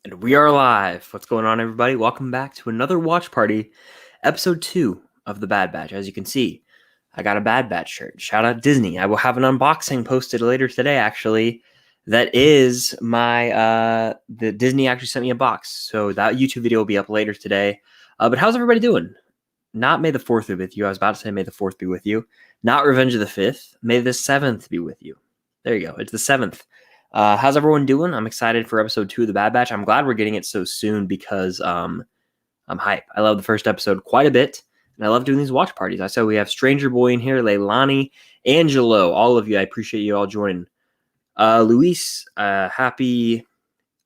And we are live. What's going on, everybody? Welcome back to another watch party, episode 2 of the Bad Batch. As you can see, I got a Bad Batch shirt. Shout out Disney. I will have an unboxing posted later today, actually. That is the Disney actually sent me a box. So that YouTube video will be up later today. But how's everybody doing? Not May the 4th be with you. I was about to say May the 4th be with you. Not Revenge of the 5th. May the 7th be with you. There you go. It's the 7th. How's everyone doing? I'm excited for episode 2 of the Bad Batch. I'm glad we're getting it so soon because I'm hype. I love the first episode quite a bit, and I love doing these watch parties. I saw we have Stranger Boy in here, Leilani, Angelo, all of you. I appreciate you all joining. Luis, happy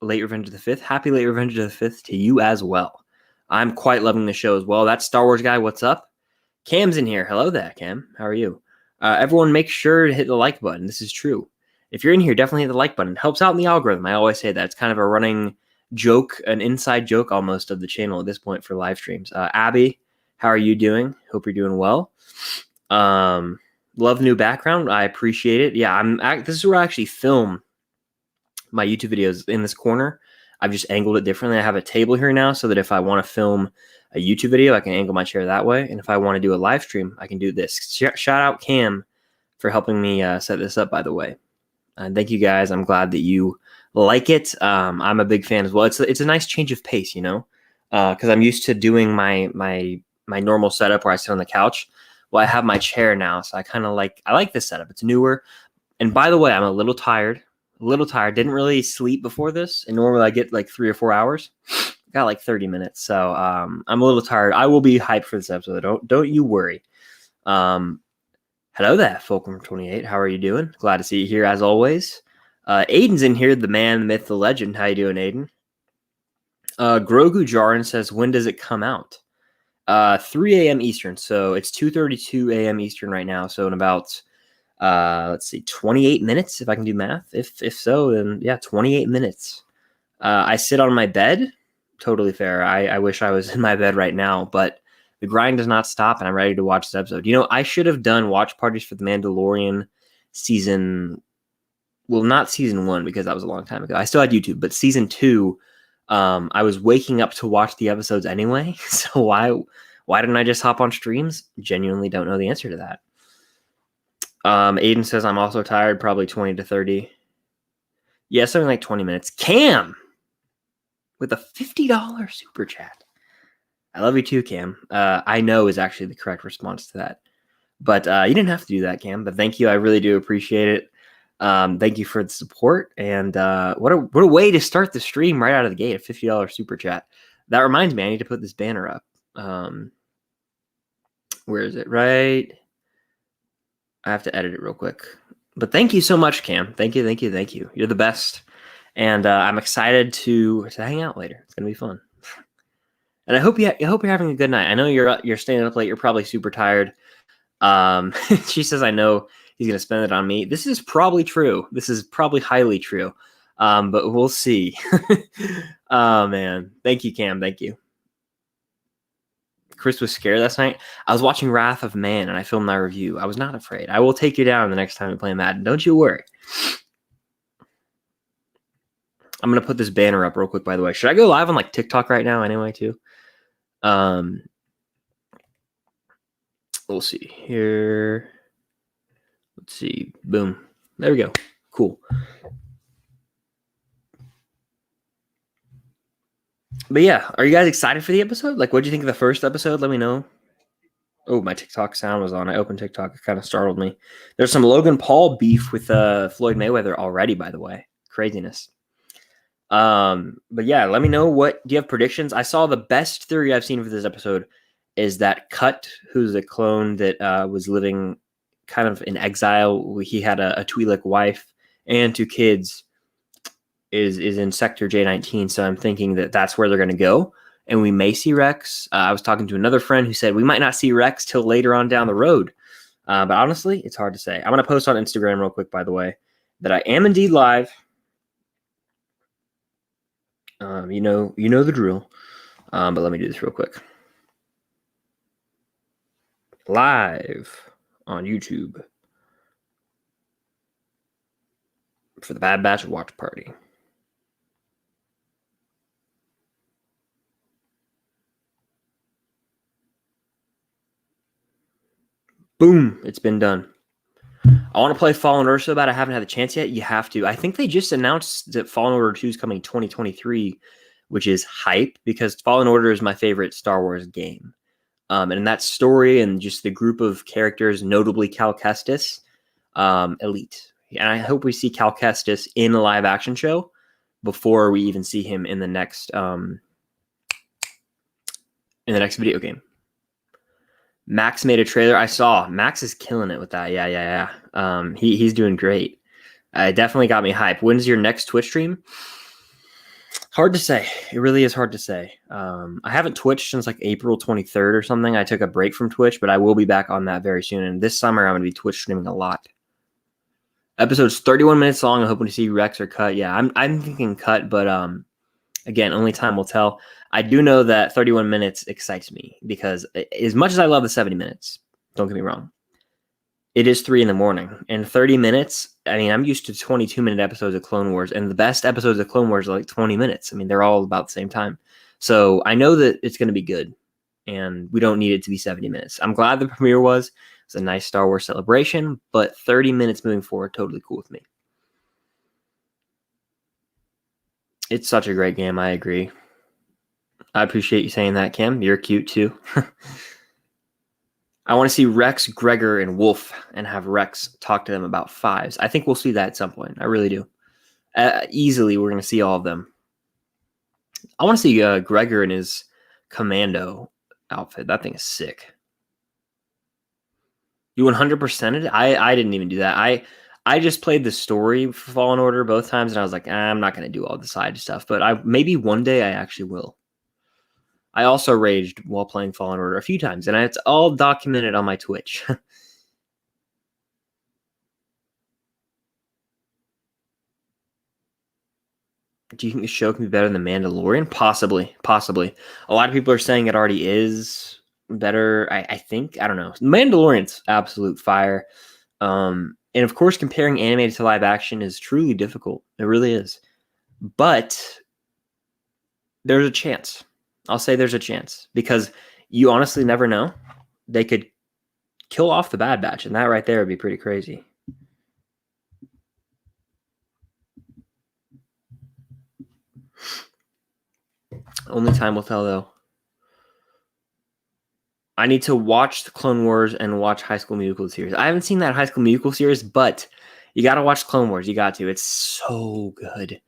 late Revenge of the 5th. Happy late Revenge of the 5th to you as well. I'm quite loving the show as well. That's Star Wars guy. What's up? Cam's in here. Hello there, Cam. How are you? Everyone make sure to hit the like button. This is true. If you're in here, definitely hit the like button. It helps out in the algorithm. I always say that. It's kind of a running joke, an inside joke almost of the channel at this point for live streams. Abby, how are you doing? Hope you're doing well. Love new background. I appreciate it. Yeah, this is where I actually film my YouTube videos, in this corner. I've just angled it differently. I have a table here now so that if I want to film a YouTube video, I can angle my chair that way. And if I want to do a live stream, I can do this. Shout out Cam for helping me set this up, by the way. Thank you guys. I'm glad that you like it. I'm a big fan as well. It's a nice change of pace, you know, because I'm used to doing my normal setup where I sit on the couch. Well, I have my chair now, so I like this setup. It's newer. And by the way, I'm a little tired. Didn't really sleep before this, and normally I get like 3 or 4 hours. Got like 30 minutes, so I'm a little tired. I will be hyped for this episode. Don't you worry. Hello there, Fulcrum28. How are you doing? Glad to see you here as always. Aiden's in here, the man, the myth, the legend. How you doing, Aiden? Grogu Jarin says, when does it come out? 3 a.m. Eastern. So it's 2:32 a.m. Eastern right now. So in about, let's see, 28 minutes, if I can do math. If so, then yeah, 28 minutes. I sit on my bed. Totally fair. I wish I was in my bed right now, but the grind does not stop, and I'm ready to watch this episode. You know, I should have done watch parties for The Mandalorian season. Well, not season 1 because that was a long time ago. I still had YouTube, but season 2, I was waking up to watch the episodes anyway. So why didn't I just hop on streams? Genuinely don't know the answer to that. Aiden says I'm also tired, probably 20 to 30. Yeah, something like 20 minutes. Cam with a $50 super chat. I love you too, Cam. I know is actually the correct response to that. But you didn't have to do that, Cam. But thank you. I really do appreciate it. Thank you for the support. And what a way to start the stream right out of the gate, a $50 super chat. That reminds me, I need to put this banner up. Where is it? Right. I have to edit it real quick. But thank you so much, Cam. Thank you. You're the best. And I'm excited to hang out later. It's gonna be fun. And I hope you're having a good night. I know you're staying up late. You're probably super tired. She says, I know he's gonna spend it on me. This is probably true. This is probably highly true. But we'll see. Oh man, thank you, Cam. Thank you. Chris was scared last night. I was watching Wrath of Man, and I filmed my review. I was not afraid. I will take you down the next time we play Madden. Don't you worry. I'm gonna put this banner up real quick. By the way, should I go live on like TikTok right now anyway too? We'll see here. Let's see. Boom. There we go. Cool. But yeah, are you guys excited for the episode? Like, what do you think of the first episode? Let me know. Oh, my TikTok sound was on. I opened TikTok. It kind of startled me. There's some Logan Paul beef with Floyd Mayweather already, by the way. Craziness. But yeah, let me know. What do you have predictions? I saw the best theory I've seen for this episode is that Cut, who's a clone that was living kind of in exile. He had a Twi'lek wife and 2 kids. Is in Sector J19, so I'm thinking that that's where they're going to go, and we may see Rex. I was talking to another friend who said we might not see Rex till later on down the road, but honestly, it's hard to say. I'm going to post on Instagram real quick, by the way, that I am indeed live. You know the drill, but let me do this real quick. Live on YouTube for the Bad Batch watch party. Boom, it's been done. I want to play Fallen Order so bad. I haven't had the chance yet. You have to. I think they just announced that Fallen Order 2 is coming 2023, which is hype because Fallen Order is my favorite Star Wars game. And that story and just the group of characters, notably Cal Kestis, elite. And I hope we see Cal Kestis in a live action show before we even see him in the next video game. Max made a trailer. I saw Max is killing it with that. Yeah. He's doing great. It definitely got me hyped. When's your next Twitch stream? Hard to say. It really is hard to say. I haven't Twitched since like April 23rd or something. I took a break from Twitch, but I will be back on that very soon. And this summer, I'm going to be Twitch streaming a lot. Episode's 31 minutes long. I'm hoping to see Rex or cut. Yeah, I'm thinking cut, but again, only time will tell. I do know that 31 minutes excites me because as much as I love the 70 minutes, don't get me wrong, it is 3 a.m. and 30 minutes. I mean, I'm used to 22-minute episodes of Clone Wars, and the best episodes of Clone Wars are like 20 minutes. I mean, they're all about the same time. So I know that it's going to be good, and we don't need it to be 70 minutes. I'm glad the premiere was. It's a nice Star Wars celebration, but 30 minutes moving forward, totally cool with me. It's such a great game. I agree. I appreciate you saying that, Kim. You're cute too. I want to see Rex, Gregor, and Wolf and have Rex talk to them about fives. I think we'll see that at some point. I really do. Easily, we're going to see all of them. I want to see Gregor in his commando outfit. That thing is sick. You 100%ed it? I didn't even do that. I just played the story for Fallen Order both times, and I was like, I'm not going to do all the side stuff. But maybe one day I actually will. I also raged while playing Fallen Order a few times, and it's all documented on my Twitch. Do you think the show can be better than The Mandalorian? Possibly. A lot of people are saying it already is better. I think. I don't know. Mandalorian's absolute fire. And of course, comparing animated to live action is truly difficult. It really is. But there's a chance. I'll say there's a chance because you honestly never know. They could kill off the Bad Batch, and that right there would be pretty crazy. Only time will tell, though. I need to watch the Clone Wars and watch High School Musical series. I haven't seen that High School Musical series, but you got to watch Clone Wars. You got to. It's so good.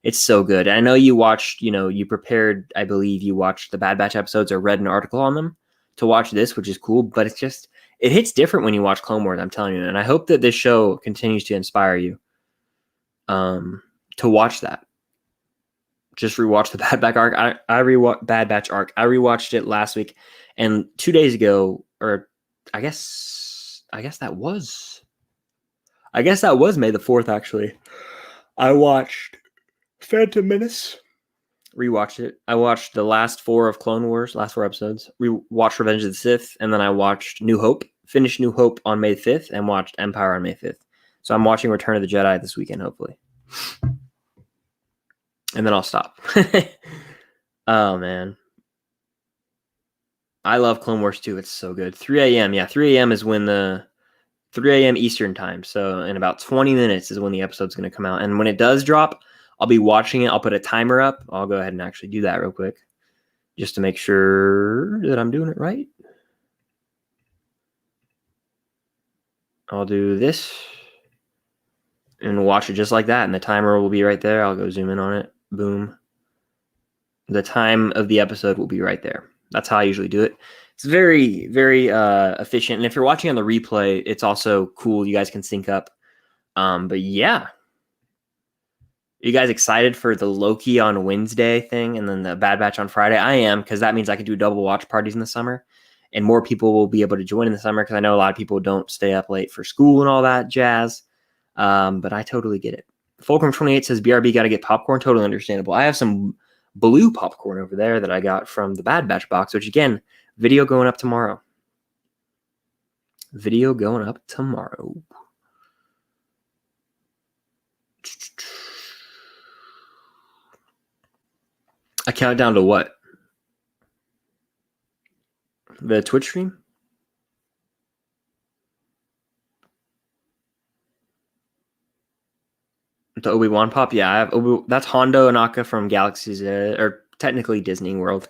It's so good. I know you watched, you prepared, I believe you watched the Bad Batch episodes or read an article on them to watch this, which is cool, but it's just, it hits different when you watch Clone Wars, I'm telling you. And I hope that this show continues to inspire you to watch that. Just rewatch the Bad Batch arc. I rewatched Bad Batch arc. I rewatched it last week, and 2 days ago, or I guess that was May the 4th. Actually, I watched Phantom Menace. Rewatched it. I watched the last 4 of Clone Wars, last 4 episodes. Rewatched Revenge of the Sith, and then I watched New Hope. Finished New Hope on May 5th, and watched Empire on May 5th. So I'm watching Return of the Jedi this weekend, hopefully. And then I'll stop. Oh, man. I love Clone Wars too. It's so good. 3 a.m. Yeah, 3 a.m. is when 3 a.m. Eastern time. So in about 20 minutes is when the episode's going to come out. And when it does drop, I'll be watching it. I'll put a timer up. I'll go ahead and actually do that real quick just to make sure that I'm doing it right. I'll do this and watch it just like that. And the timer will be right there. I'll go zoom in on it. Boom. The time of the episode will be right there. That's how I usually do it. It's very, very efficient. And if you're watching on the replay, it's also cool. You guys can sync up. But yeah. Are you guys excited for the Loki on Wednesday thing and then the Bad Batch on Friday? I am, because that means I can do double watch parties in the summer. And more people will be able to join in the summer because I know a lot of people don't stay up late for school and all that jazz. But I totally get it. Fulcrum28 says, BRB got to get popcorn. Totally understandable. I have some blue popcorn over there that I got from the Bad Batch box, which again, video going up tomorrow. A countdown to what? The Twitch stream? The Obi-Wan pop, yeah, I have that's Hondo and Aka from Galaxy's Edge, or technically Disney World.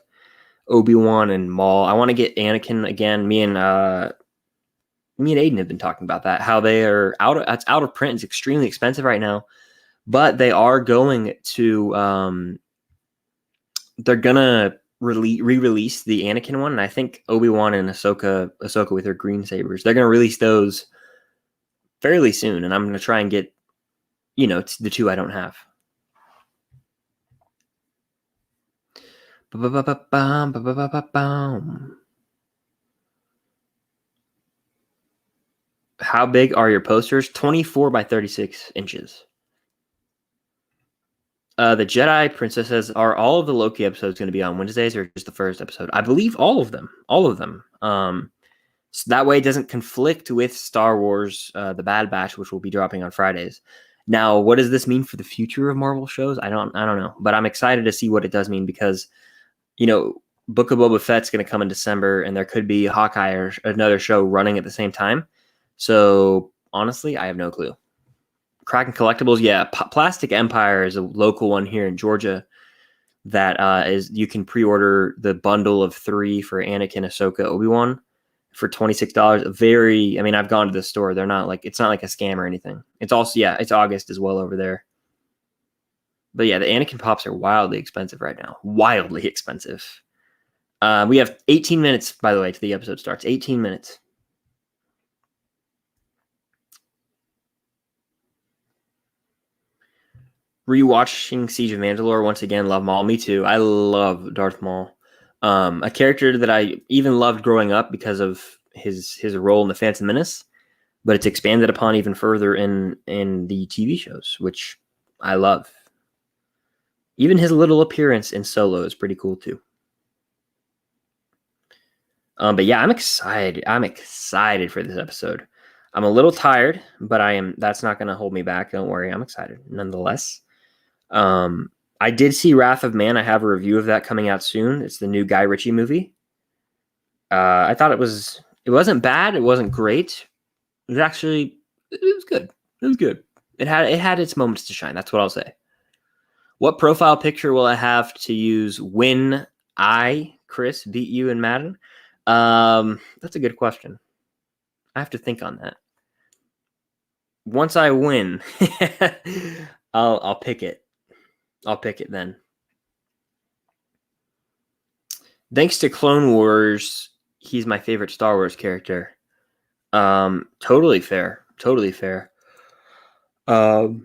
Obi-Wan and Maul. I want to get Anakin again. Me and Aiden have been talking about that. How they are that's out of print. It's extremely expensive right now, but they are going to. They're gonna re-release the Anakin one, and I think Obi-Wan and Ahsoka with her green sabers. They're gonna release those fairly soon, and I'm gonna try and get, the two I don't have. How big are your posters? 24 by 36 inches. The Jedi Princess says, are all of the Loki episodes going to be on Wednesdays or just the first episode? I believe all of them. All of them. So that way it doesn't conflict with Star Wars, The Bad Batch, which will be dropping on Fridays. Now, what does this mean for the future of Marvel shows? I don't know. But I'm excited to see what it does mean because, Book of Boba Fett's going to come in December, and there could be Hawkeye or another show running at the same time. So honestly, I have no clue. Kraken Collectibles, yeah. Plastic Empire is a local one here in Georgia that is you can pre-order the bundle of 3 for Anakin, Ahsoka, Obi-Wan for $26. I've gone to the store. They're not it's not like a scam or anything. It's also, it's August as well over there. But yeah, the Anakin pops are wildly expensive right now. Wildly expensive. We have 18 minutes, by the way, till the episode starts. 18 minutes. Rewatching Siege of Mandalore once again. Love Maul. Me too. I love Darth Maul. A character that I even loved growing up because of his role in the Phantom Menace, but it's expanded upon even further in the TV shows, which I love. Even his little appearance in Solo is pretty cool too. But yeah, I'm excited. I'm excited for this episode. I'm a little tired, but that's not going to hold me back. Don't worry. I'm excited nonetheless. I did see Wrath of Man. I have a review of that coming out soon. It's the new Guy Ritchie movie. I thought it wasn't bad. It wasn't great. It was good. It was good. It had its moments to shine. That's what I'll say. What profile picture will I have to use when Chris, beat you in Madden? That's a good question. I have to think on that. Once I win, I'll pick it. I'll pick it then. Thanks to Clone Wars, he's my favorite Star Wars character. Totally fair. Totally fair. Hold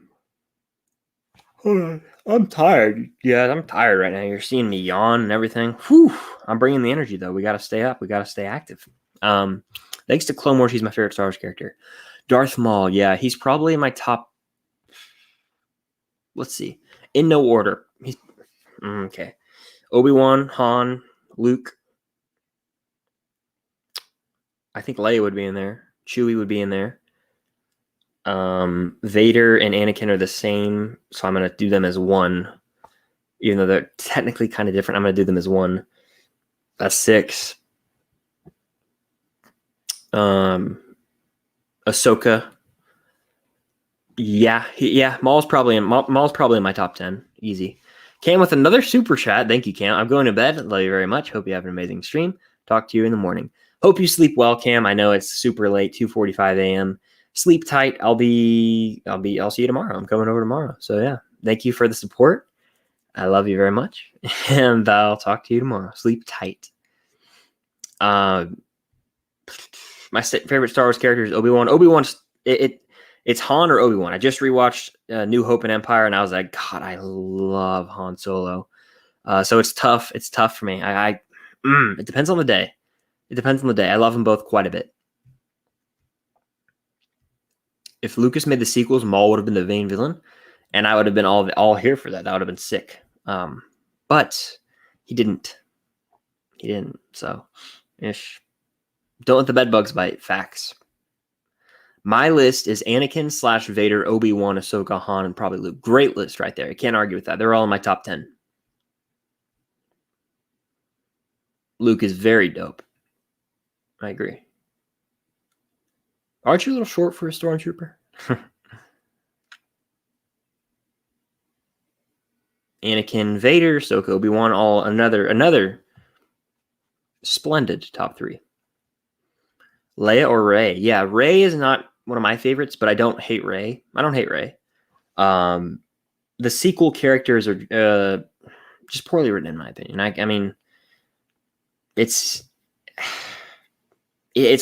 on. I'm tired. Yeah, I'm tired right now. You're seeing me yawn and everything. Whew. I'm bringing the energy, though. We got to stay up. We got to stay active. Thanks to Clone Wars, he's my favorite Star Wars character. Darth Maul, yeah, he's probably in my top. Let's see. In no order. Okay. Obi-Wan, Han, Luke. I think Leia would be in there. Chewie would be in there. Vader and Anakin are the same, so I'm going to do them as one. Even though they're technically kind of different, I'm going to do them as one. That's 6. Ahsoka. Yeah. Maul's probably in my top 10. Easy. Cam with another super chat. Thank you, Cam. I'm going to bed. Love you very much. Hope you have an amazing stream. Talk to you in the morning. Hope you sleep well, Cam. I know it's super late, 2:45 a.m. Sleep tight. I'll see you tomorrow. I'm coming over tomorrow. So yeah, thank you for the support. I love you very much, and I'll talk to you tomorrow. Sleep tight. My favorite Star Wars character is Obi-Wan. Obi-Wan's it's Han or Obi-Wan. I just rewatched New Hope and Empire, and I was like, God, I love Han Solo. So it's tough. It's tough for me. It depends on the day. I love them both quite a bit. If Lucas made the sequels, Maul would have been the main villain, and I would have been all here for that. That would have been sick. But he didn't. So, ish. Don't let the bed bugs bite. Facts. My list is Anakin / Vader, Obi-Wan, Ahsoka, Han, and probably Luke. Great list right there. I can't argue with that. They're all in my top 10. Luke is very dope. I agree. Aren't you a little short for a stormtrooper? Anakin, Vader, Ahsoka, Obi-Wan, all another splendid top 3. Leia or Rey? Yeah, Rey is not one of my favorites, but I don't hate Rey. The sequel characters are just poorly written, in my opinion. I mean, it's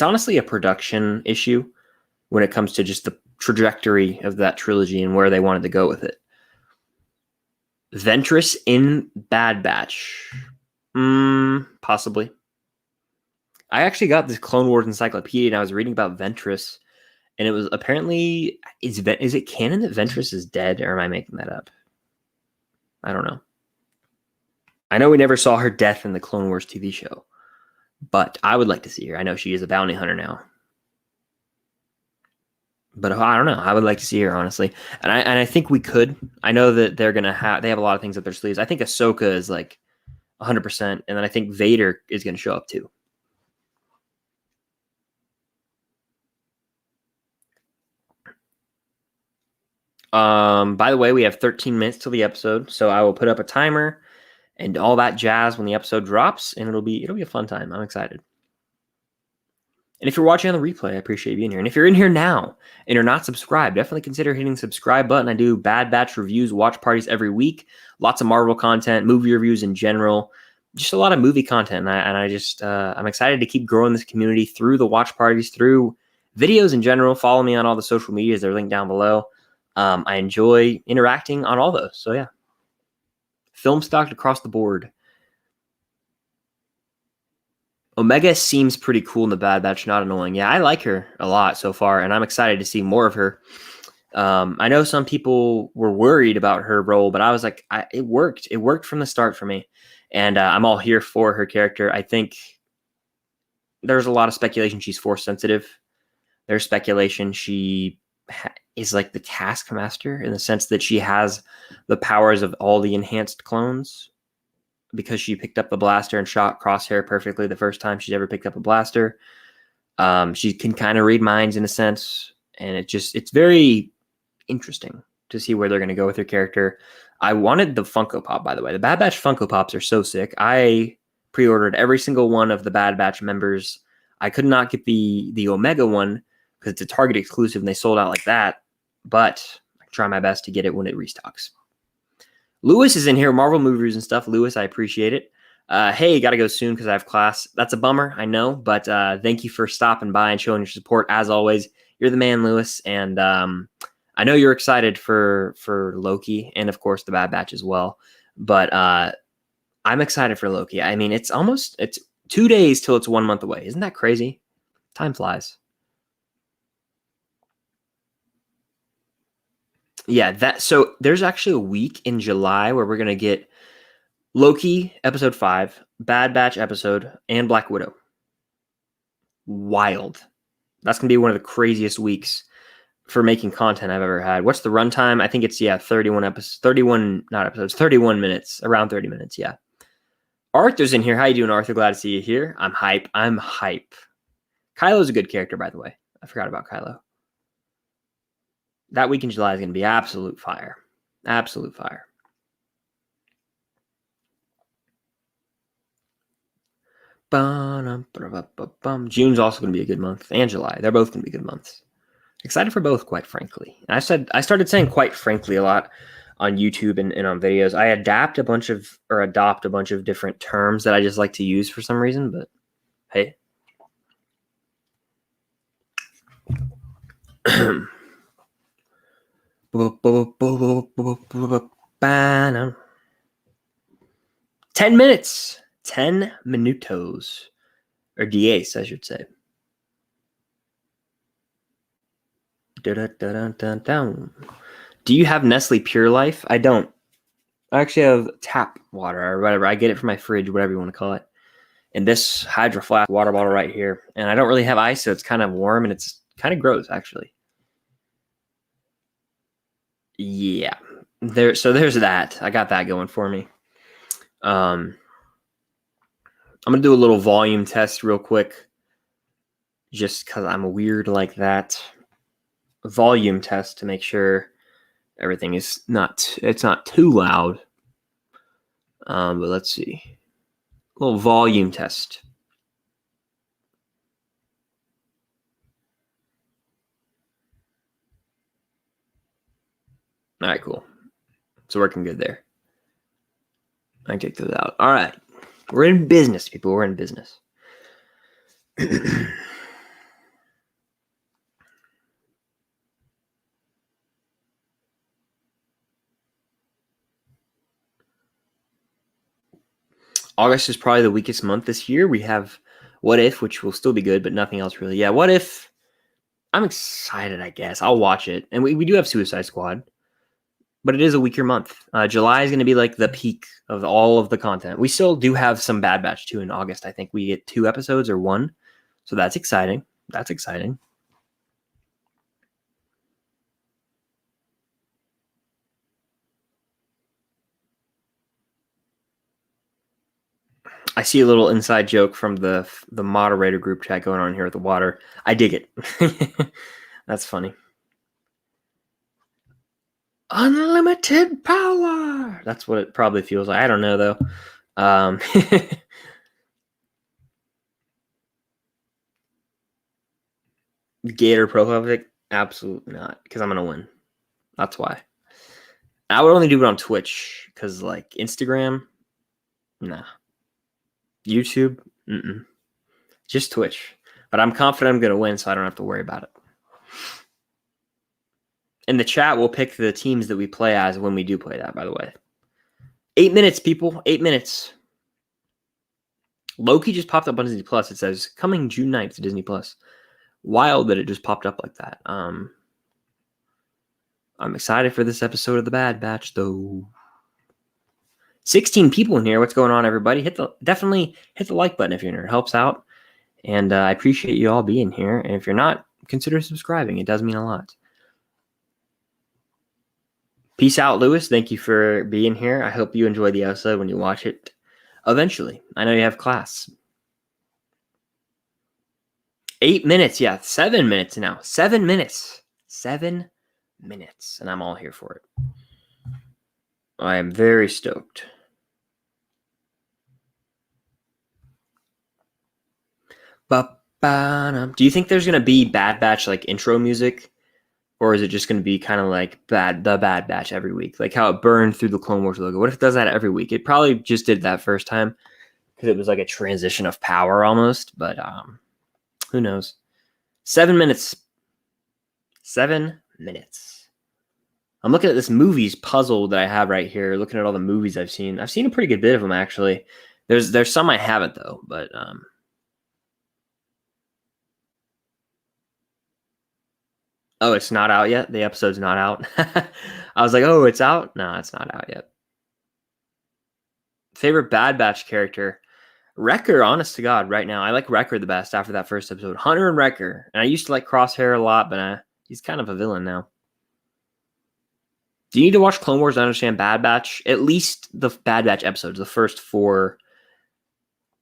honestly a production issue when it comes to just the trajectory of that trilogy and where they wanted to go with it. Ventress in Bad Batch? Possibly. I actually got this Clone Wars encyclopedia and I was reading about Ventress, and it was apparently, is it canon that Ventress is dead, or am I making that up? I don't know. I know we never saw her death in the Clone Wars TV show, but I would like to see her. I know she is a bounty hunter now, but I don't know. I would like to see her, honestly, and I think we could. I know that they have a lot of things up their sleeves. I think Ahsoka is like 100%, and then I think Vader is going to show up too. By the way, we have 13 minutes till the episode, so I will put up a timer and all that jazz when the episode drops, and it'll be a fun time. I'm excited. And if you're watching on the replay, I appreciate you being here. And if you're in here now and you're not subscribed, definitely consider hitting the subscribe button. I do Bad Batch reviews, watch parties every week, lots of Marvel content, movie reviews in general, just a lot of movie content. I'm excited to keep growing this community through the watch parties, through videos in general. Follow me on all the social medias. They're linked down below. I enjoy interacting on all those. So yeah, film stocked across the board. Omega seems pretty cool in the Bad Batch, not annoying. Yeah, I like her a lot so far, and I'm excited to see more of her. I know some people were worried about her role, but I was like, it worked. It worked from the start for me, and I'm all here for her character. I think there's a lot of speculation she's force sensitive. There's speculation she is like the Taskmaster in the sense that she has the powers of all the enhanced clones, because she picked up the blaster and shot Crosshair perfectly the first time she's ever picked up a blaster. She can kind of read minds in a sense, and it's very interesting to see where they're going to go with her character. I wanted the Funko Pop, by the way. The Bad Batch Funko Pops are so sick. I pre-ordered every single one of the Bad Batch members. I could not get the Omega one because it's a Target exclusive and they sold out like that, but I try my best to get it when it restocks. Lewis is in here, Marvel movies and stuff. Lewis, I appreciate it. Hey, got to go soon because I have class. That's a bummer, I know, but thank you for stopping by and showing your support. As always, you're the man, Lewis, and I know you're excited for Loki and, of course, the Bad Batch as well. But I'm excited for Loki. I mean, it's 2 days till it's 1 month away. Isn't that crazy? Time flies. Yeah, so there's actually a week in July where we're going to get Loki episode 5, Bad Batch episode, and Black Widow. Wild. That's going to be one of the craziest weeks for making content I've ever had. What's the runtime? I think it's 31 minutes, around 30 minutes, yeah. Arthur's in here. How you doing, Arthur? Glad to see you here. I'm hype. Kylo's a good character, by the way. I forgot about Kylo. That week in July is going to be absolute fire. Absolute fire. June's also going to be a good month, and July. They're both going to be good months. Excited for both, quite frankly. And I started saying quite frankly a lot on YouTube and on videos. I adopt a bunch of different terms that I just like to use for some reason, but hey. 10 minutes. 10 minutos. Or 10, I should say. Do you have Nestle Pure Life? I don't. I actually have tap water or whatever. I get it from my fridge, whatever you want to call it. And this Hydro Flask water bottle right here. And I don't really have ice, so it's kind of warm and it's kind of gross, actually. Yeah. So there's that. I got that going for me. I'm going to do a little volume test real quick. Just because I'm weird like that. Volume test to make sure everything is not too loud. But let's see. A little volume test. All right, cool. It's working good there. I can take those out. All right. We're in business, people. We're in business. August is probably the weakest month this year. We have What If, which will still be good, but nothing else really. Yeah, What If? I'm excited, I guess. I'll watch it. And we do have Suicide Squad, but it is a weaker month. July is going to be like the peak of all of the content. We still do have some Bad Batch too in August. I think we get 2 episodes or 1. So that's exciting. That's exciting. I see a little inside joke from the moderator group chat going on here with the water. I dig it. That's funny. Unlimited power. That's what it probably feels like. I don't know though. Gator Pro absolutely not, because I'm gonna win. That's why. I would only do it on Twitch, because like Instagram, nah. YouTube, just Twitch. But I'm confident I'm gonna win, so I don't have to worry about it. In the chat, we'll pick the teams that we play as when we do play that, by the way. 8 minutes, people. 8 minutes. Loki just popped up on Disney Plus. It says coming June 9th to Disney Plus. Wild that it just popped up like that. I'm excited for this episode of The Bad Batch, though. 16 people in here. What's going on, everybody? Definitely hit the like button if you're in here. It helps out. And I appreciate you all being here. And if you're not, consider subscribing. It does mean a lot. Peace out, Lewis. Thank you for being here. I hope you enjoy the episode when you watch it eventually. I know you have class. 8 minutes. Yeah, 7 minutes now. 7 minutes. 7 minutes. And I'm all here for it. I am very stoked. Do you think there's going to be Bad Batch like intro music? Or is it just going to be kind of like the Bad Batch every week? Like how it burned through the Clone Wars logo. What if it does that every week? It probably just did that first time because it was like a transition of power almost. But who knows? 7 minutes. 7 minutes. I'm looking at this movies puzzle that I have right here. Looking at all the movies I've seen. I've seen a pretty good bit of them, actually. There's some I haven't, though. But oh, it's not out yet? The episode's not out? I was like, oh, it's out? No, it's not out yet. Favorite Bad Batch character? Wrecker, honest to God, right now. I like Wrecker the best after that first episode. Hunter and Wrecker. And I used to like Crosshair a lot, but he's kind of a villain now. Do you need to watch Clone Wars to understand Bad Batch? At least the Bad Batch episodes, the first 4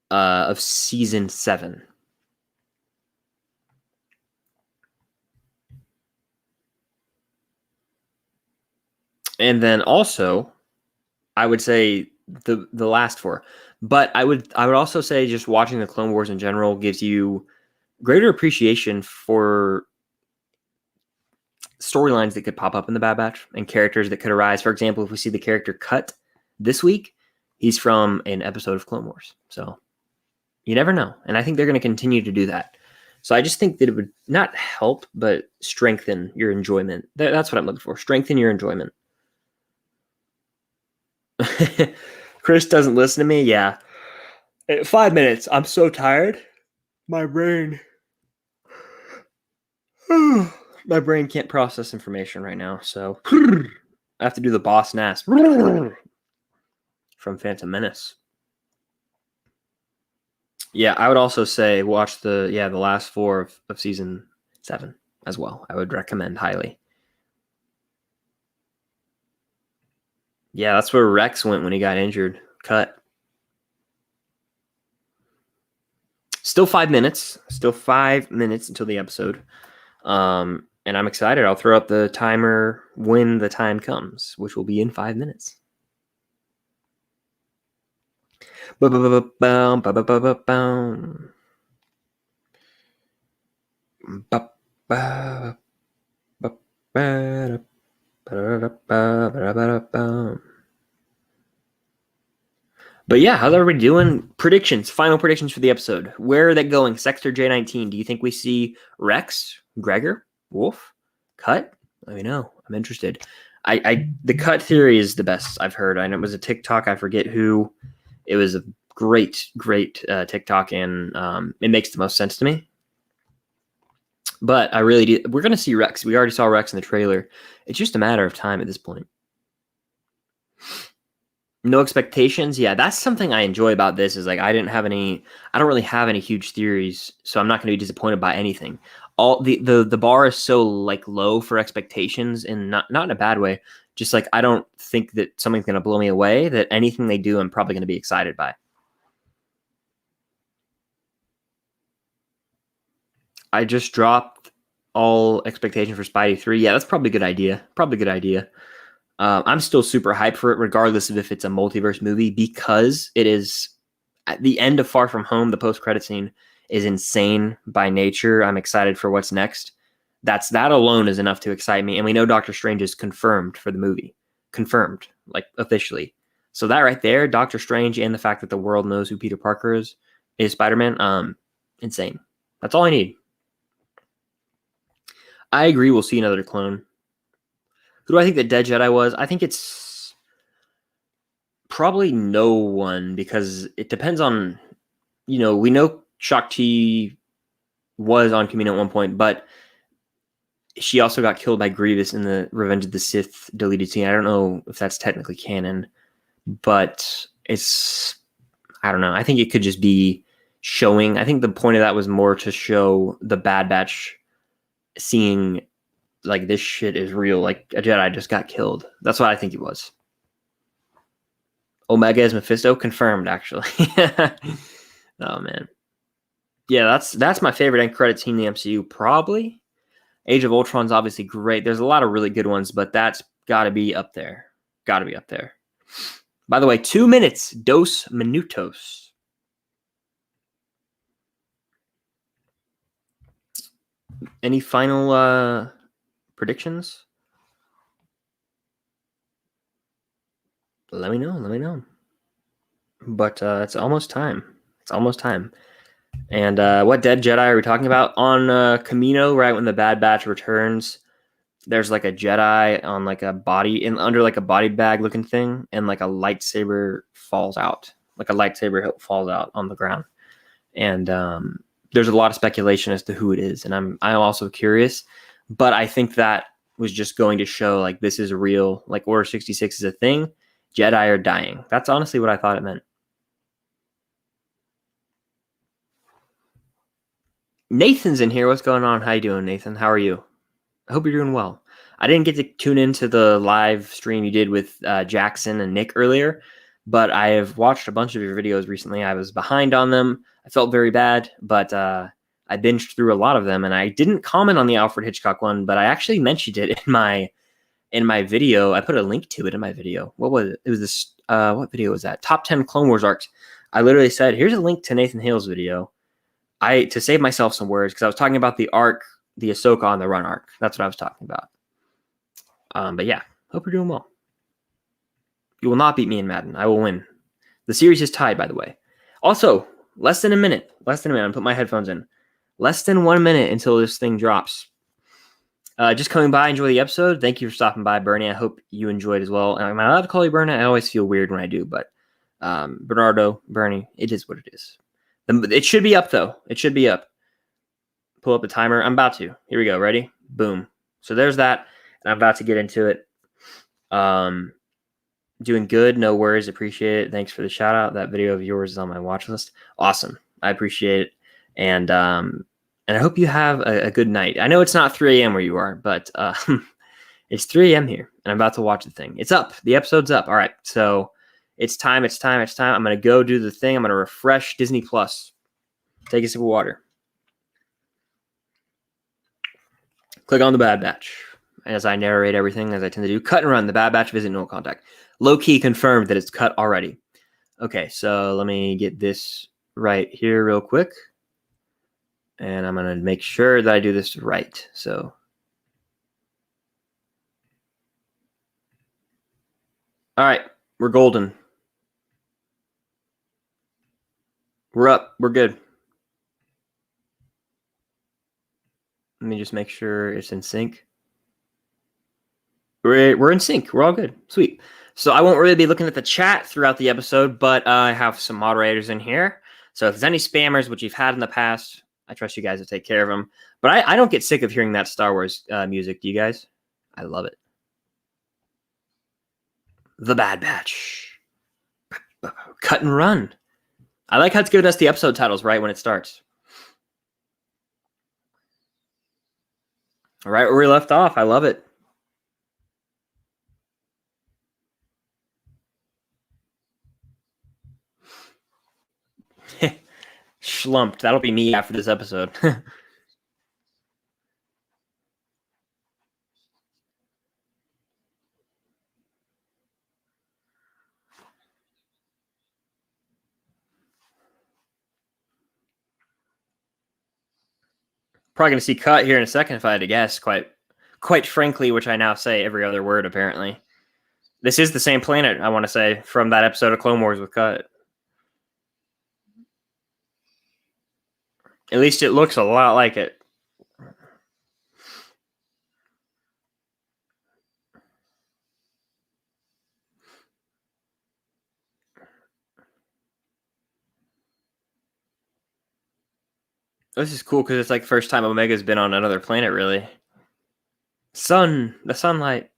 of season 7. And then also, I would say the last 4. But I would also say just watching the Clone Wars in general gives you greater appreciation for storylines that could pop up in the Bad Batch and characters that could arise. For example, if we see the character Cut this week, he's from an episode of Clone Wars. So you never know. And I think they're going to continue to do that. So I just think that it would not help, but strengthen your enjoyment. That's what I'm looking for. Strengthen your enjoyment. Chris doesn't listen to me. Yeah. 5 minutes. I'm so tired. My brain. My brain can't process information right now. So I have to do the boss Nass from Phantom Menace. Yeah, I would also say watch the last 4 of season 7 as well. I would recommend highly. Yeah, that's where Rex went when he got injured. Cut. Still 5 minutes. Still 5 minutes until the episode. And I'm excited. I'll throw up the timer when the time comes, which will be in 5 minutes. Ba-ba-ba-ba-boom, ba-ba-ba-ba-boom. Ba-ba-ba-ba-ba-ba-ba-ba-ba-ba-ba-ba. But yeah, how's everybody doing? Predictions, final predictions for the episode. Where are they going? Sector J19. Do you think we see Rex, Gregor, Wolf, Cut? Let me know. I'm interested. The Cut theory is the best I've heard. And it was a TikTok. I forget who. It was a great TikTok, and it makes the most sense to me. But I really do. We're going to see Rex. We already saw Rex in the trailer. It's just a matter of time at this point. No expectations. Yeah, that's something I enjoy about this is like I don't really have any huge theories, so I'm not going to be disappointed by anything. All the bar is so like low for expectations, and not in a bad way. Just like I don't think that something's going to blow me away, that anything they do I'm probably going to be excited by. I just dropped all expectation for Spidey 3. Yeah, that's probably a good idea. I'm still super hyped for it, regardless of if it's a multiverse movie, because it is at the end of Far From Home. The post-credit scene is insane by nature. I'm excited for what's next. That alone is enough to excite me. And we know Doctor Strange is confirmed for the movie. Confirmed, like officially. So that right there, Doctor Strange, and the fact that the world knows who Peter Parker is Spider-Man, insane. That's all I need. I agree we'll see another clone. Who do I think the dead Jedi was? I think it's probably no one, because it depends on, we know Shakti was on Kamino at one point, but she also got killed by Grievous in the Revenge of the Sith deleted scene. I don't know if that's technically canon, but I don't know. I think it could just be showing. I think the point of that was more to show the Bad Batch seeing like this shit is real. Like a Jedi just got killed. That's what I think it was. Omega is Mephisto, confirmed actually. Oh man, yeah, that's my favorite end credit scene in the MCU. Probably Age of Ultron's obviously great. There's a lot of really good ones, but that's got to be up there. Got to be up there. By the way, 2 minutes, dos minutos. Any final predictions? Let me know. But it's almost time. And what dead Jedi are we talking about? On Kamino, right when the Bad Batch returns, there's like a Jedi on like a body under like a body bag looking thing, and like a lightsaber falls out. Like a lightsaber hilt falls out on the ground. And there's a lot of speculation as to who it is, and I'm also curious. But I think that was just going to show like this is real. Like Order 66 is a thing. Jedi are dying. That's honestly what I thought it meant. Nathan's in here. What's going on? How you doing, Nathan? How are you? I hope you're doing well. I didn't get to tune into the live stream you did with Jackson and Nick earlier, but I have watched a bunch of your videos recently. I was behind on them. I felt very bad, but I binged through a lot of them, and I didn't comment on the Alfred Hitchcock one, but I actually mentioned it in my video. I put a link to it in my video. What was it? It was this. What video was that? Top 10 Clone Wars arcs. I literally said, "Here's a link to Nathan Hale's video." To save myself some words, because I was talking about the arc, the Ahsoka on the Run arc. That's what I was talking about. But yeah, hope you're doing well. You will not beat me in Madden. I will win. The series is tied, by the way. Also, less than a minute. I'm put my headphones in. Less than 1 minute until this thing drops. Just coming by, enjoy the episode. Thank you for stopping by, Bernie. I hope you enjoyed as well. Am I allowed to call you Bernie? I always feel weird when I do, but Bernardo, Bernie, it is what it is. It should be up, though. It should be up. Pull up the timer. I'm about to. Here we go. Ready? Boom. So there's that. And I'm about to get into it. Doing good. No worries. Appreciate it. Thanks for the shout out. That video of yours is on my watch list. Awesome. I appreciate it. And I hope you have a good night. I know it's not 3 a.m. where you are, but it's 3 a.m. here. And I'm about to watch the thing. It's up. The episode's up. All right. So it's time. I'm going to go do the thing. I'm going to refresh Disney Plus. Take a sip of water. Click on the Bad Batch. As I narrate everything, as I tend to do. Cut and run. The Bad Batch visit no contact. Low-key confirmed that it's cut already. Okay, so let me get this right here real quick. And I'm going to make sure that I do this right. So, all right, we're golden. We're up. We're good. Let me just make sure it's in sync. We're in sync. We're all good. Sweet. So I won't really be looking at the chat throughout the episode, but I have some moderators in here. So if there's any spammers, which you've had in the past, I trust you guys to take care of them. But I don't get sick of hearing that Star Wars music. Do you guys? I love it. The Bad Batch. Cut and run. I like how it's giving us the episode titles right when it starts. All right, where we left off. I love it. Schlumped. That'll be me after this episode. Probably going to see Cut here in a second if I had to guess. Quite frankly, which I now say every other word apparently. This is the same planet, I want to say, from that episode of Clone Wars with Cut. At least it looks a lot like it. This is cool because it's like the first time Omega's been on another planet, really. The sunlight.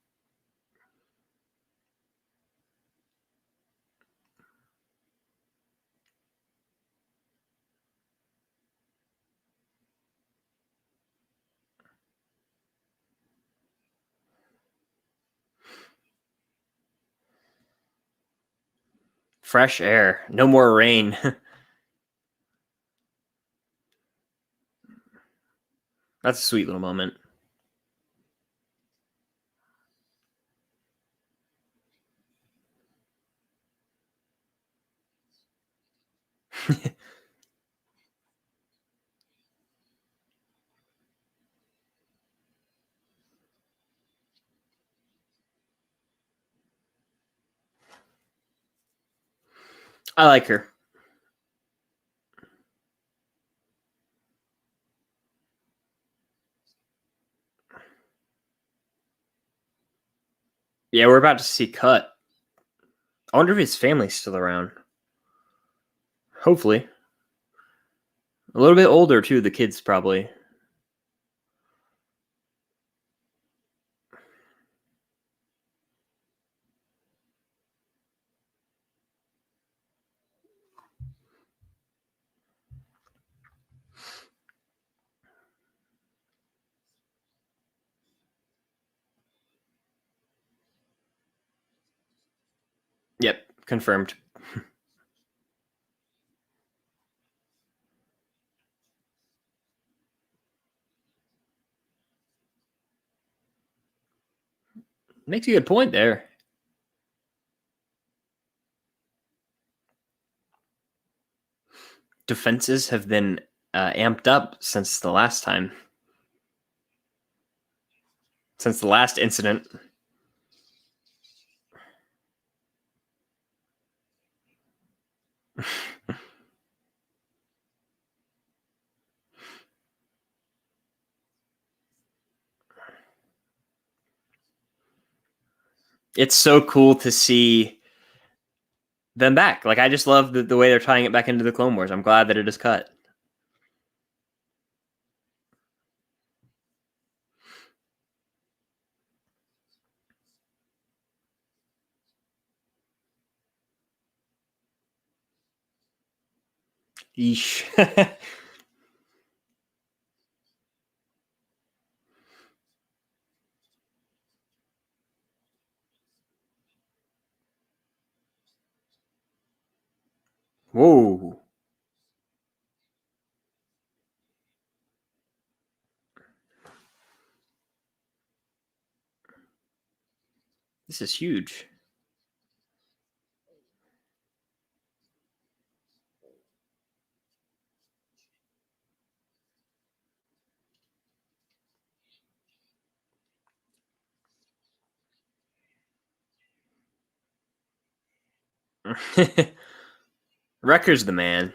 Fresh air. No more rain. That's a sweet little moment. I like her. Yeah, we're about to see Cut. I wonder if his family's still around. Hopefully. A little bit older, too, the kids probably. Yep, confirmed. Makes a good point there. Defenses have been amped up since the last time. Since the last incident. It's so cool to see them back. Like, I just love the way they're tying it back into the Clone Wars. I'm glad that it is Cut. Yeesh. Whoa. This is huge. Wrecker's the man.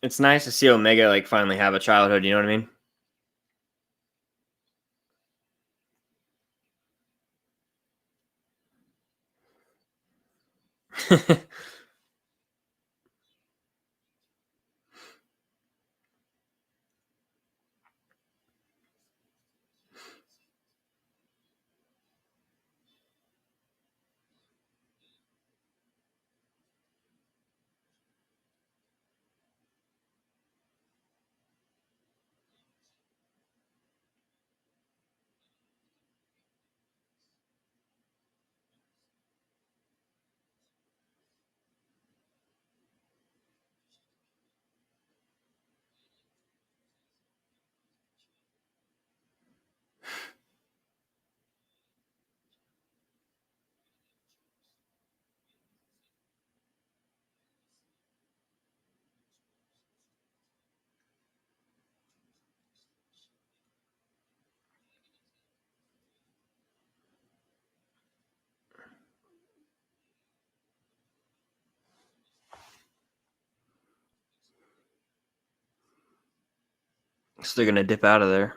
It's nice to see Omega like finally have a childhood. You know what I mean? So they're gonna dip out of there.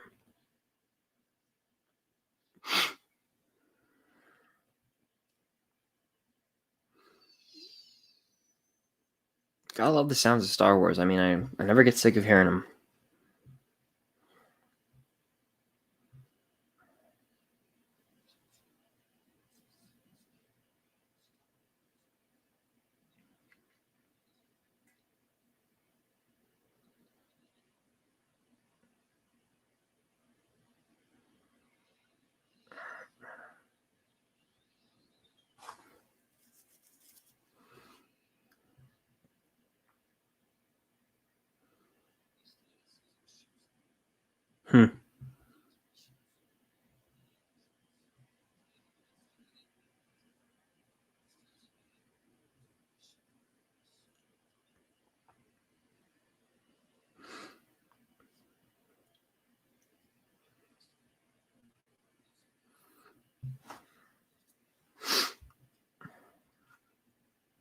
I love the sounds of Star Wars. I mean, I never get sick of hearing them. Hmm.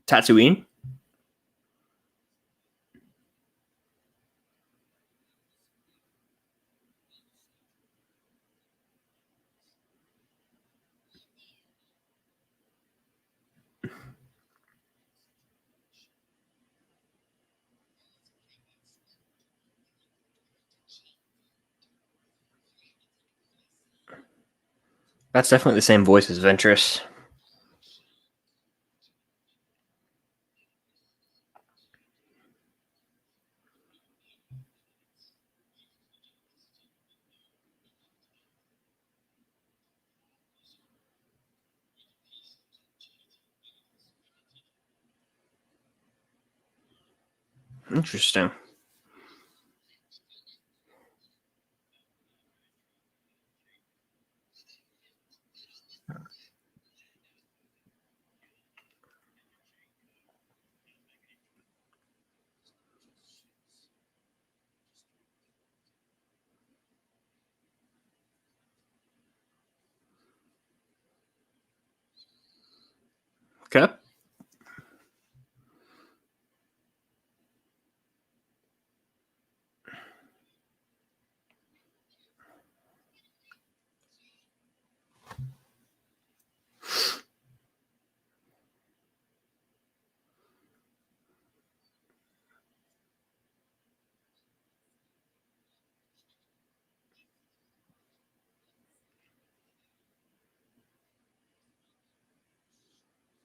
Tatooine. That's definitely the same voice as Ventress. Interesting. Okay.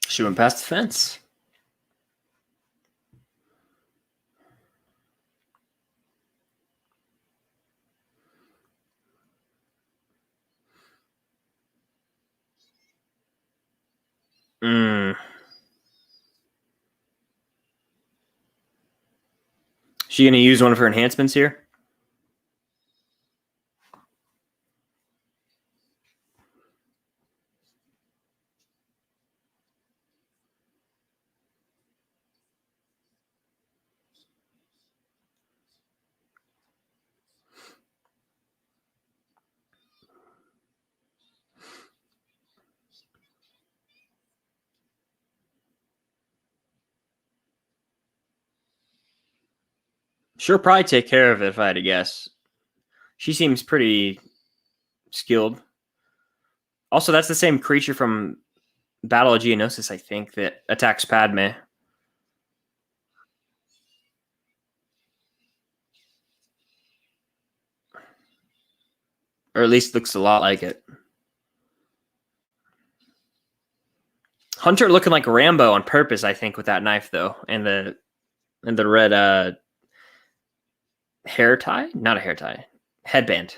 She went past the fence. Mm. She gonna use one of her enhancements here? She'll probably take care of it if I had to guess. She seems pretty skilled. Also, that's the same creature from Battle of Geonosis, I think, that attacks Padme. Or at least looks a lot like it. Hunter looking like Rambo on purpose, I think, with that knife though, and the red hair tie, not a hair tie, headband.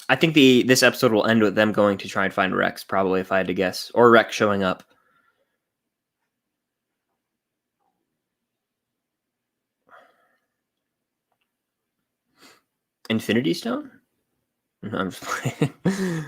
I think this episode will end with them going to try and find Rex, probably, if I had to guess, or Rex showing up. Infinity Stone? No, I'm just playing.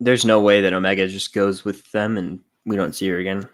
There's no way that Omega just goes with them and we don't see her again.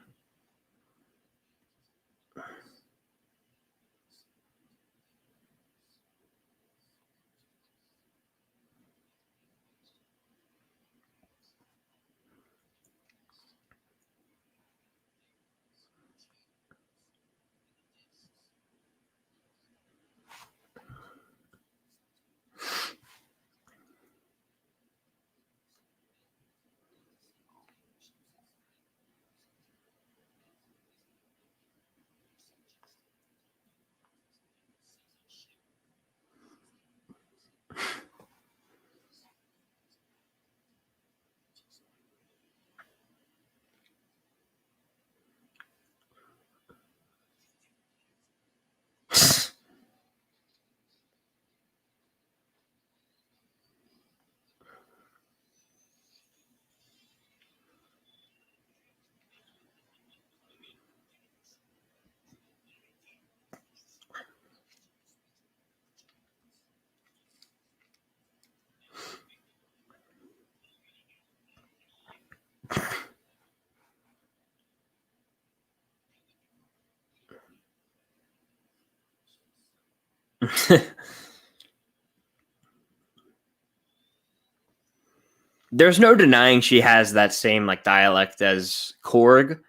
There's no denying she has that same like dialect as Korg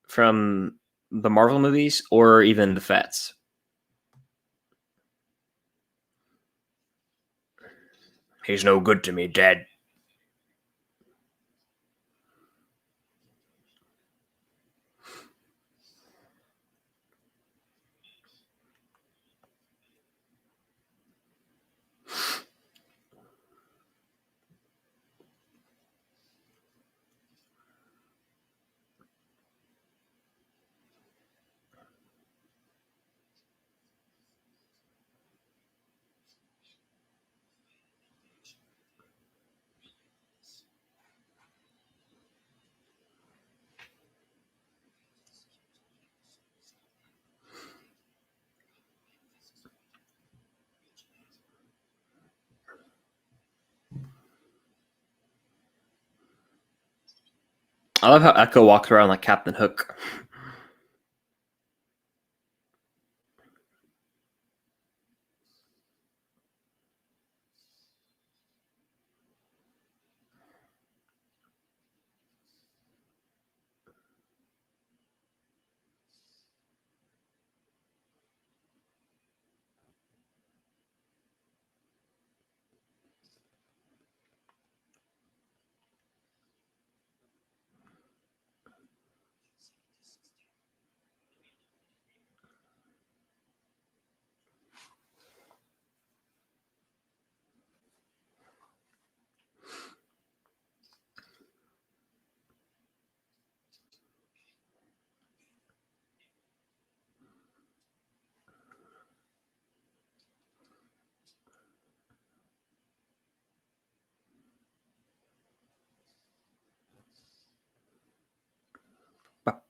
from the Marvel movies or even the Fets. He's no good to me, Dad. I love how Echo walks around like Captain Hook.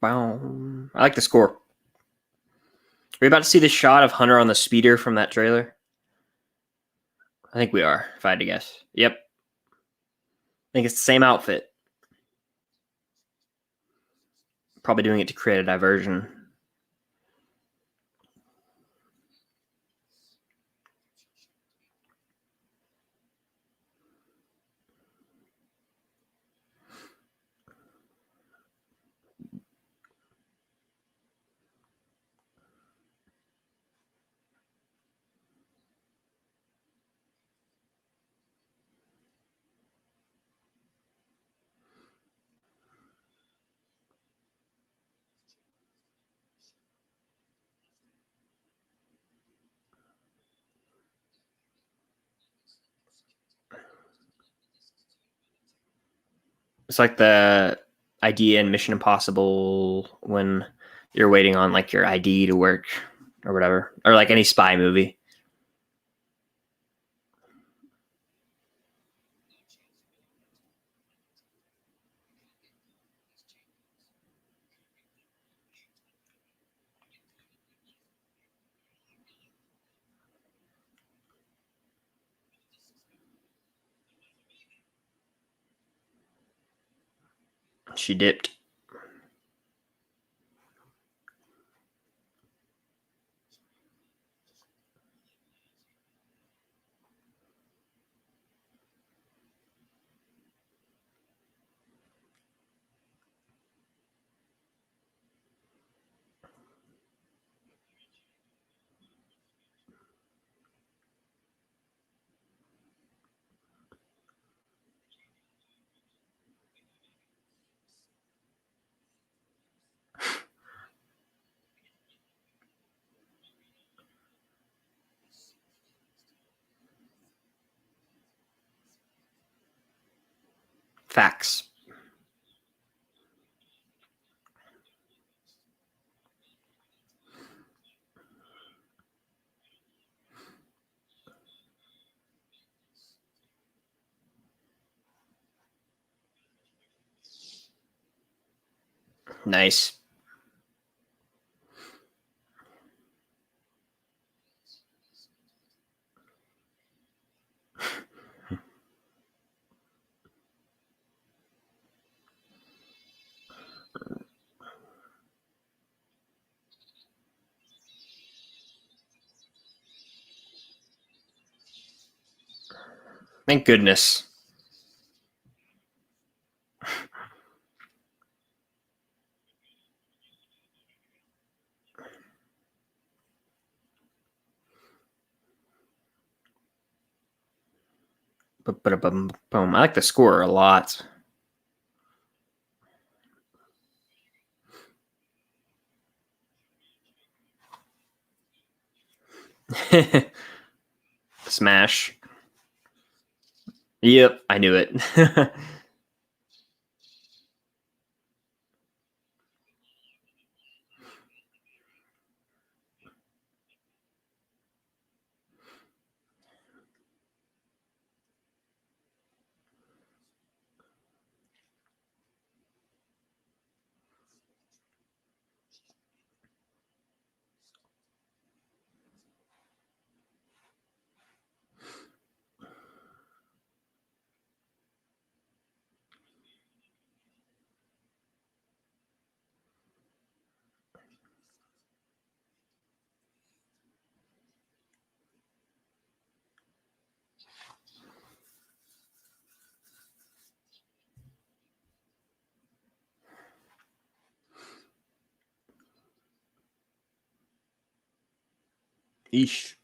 I like the score. Are we about to see the shot of Hunter on the speeder from that trailer? I think we are, if I had to guess. Yep. I think it's the same outfit. Probably doing it to create a diversion. It's like the idea in Mission Impossible when you're waiting on like your ID to work or whatever, or like any spy movie. She dipped. Facts. Nice. Thank goodness. Boom. I like the score a lot. Smash. Yep, I knew it. Eesh.